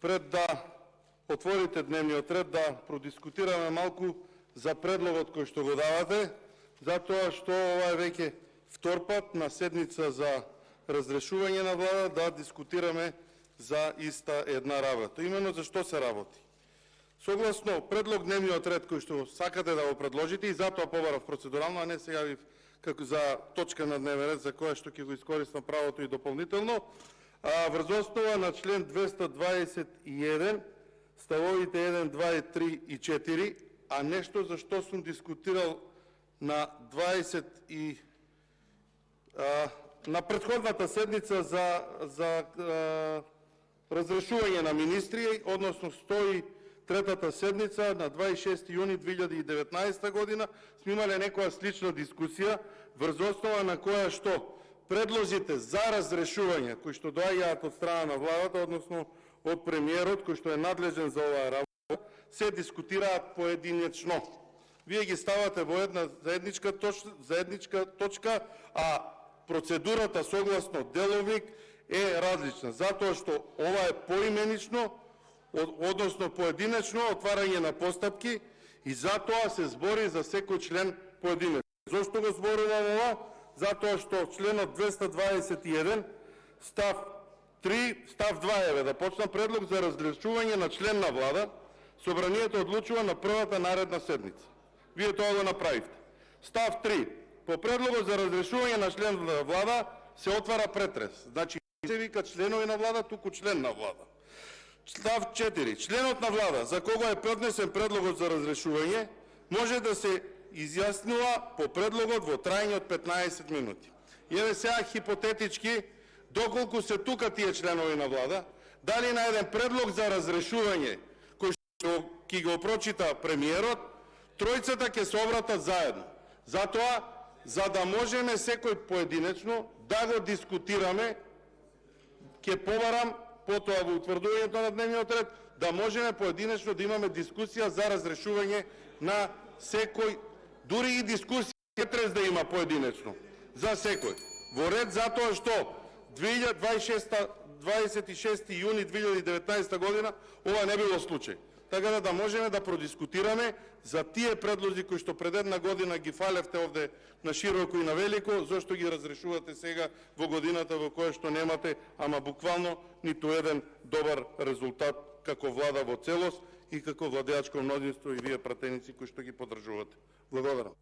пред да отворите дневниот ред, да продискутираме малку за предлогот кој што го давате, затоа што ова е веќе втор пат на седница за разрешување на влада да дискутираме за иста една работа. Именно за што се работи. Согласно предлог дневниот ред кој што сакате да го предложите, и затоа побарав процедурално, а не се јавив како за точка на дневен ред за која што ќе го искористам правото и дополнително, врз основа на член 221, ставовите 1, 2, 3 и 4, а нешто за што сум дискутирал на на претходната седница за разрешување на министри, односно 103-та седница на 26 јуни 2019 година, сме имале некоја слична дискусија, врз основа на која што предлозите за разрешување, кои што доаѓаат од страна на владата, односно од премиерот, кој што е надлежен за оваа работа, се дискутираат поединечно. Вие ги ставате во една заедничка точка, а процедурата согласно деловник е различна, затоа што ова е поименично, односно поединечно отварање на постапки, и затоа се збори за секој член поединечно. Зошто го зборувам ова? Затоа што членот 221 став 3, став 2 да почнам предлог за разрешување на член на влада, собранието одлучува на првата наредна седница. Вие тоа го направивте. Став 3. По предлогот за разрешување на член на влада се отвара претрес. Значи се вика членови на влада, туку член на влада. Став 4. Членот на влада за кого е поднесен предлогот за разрешување може да се изјаснува по предлогот во трајање од 15 минути. Еве сега хипотетички, доколку се тука тие членови на влада, дали на еден предлог за разрешување кој што ќе го прочита премиерот, тројцата ќе се обратат заедно. Затоа, за да можеме секој поединечно да го дискутираме, ќе побарам потоа во утврдувањето на дневниот ред, да можеме поединечно да имаме дискусија за разрешување на секој, дури и дискусија претрес да има поединечно за секој. Во ред затоа што 26 јуни 2019 година ова не било случај. Така да можеме да продискутираме за тие предлози кои што пред една година ги фалевте овде на широко и на велико, зошто ги разрешувате сега во годината во која што немате, ама буквално ниту еден добар резултат како влада во целост и како владеачко мнозинство и вие пратеници кои што ги поддржувате. Благодарам.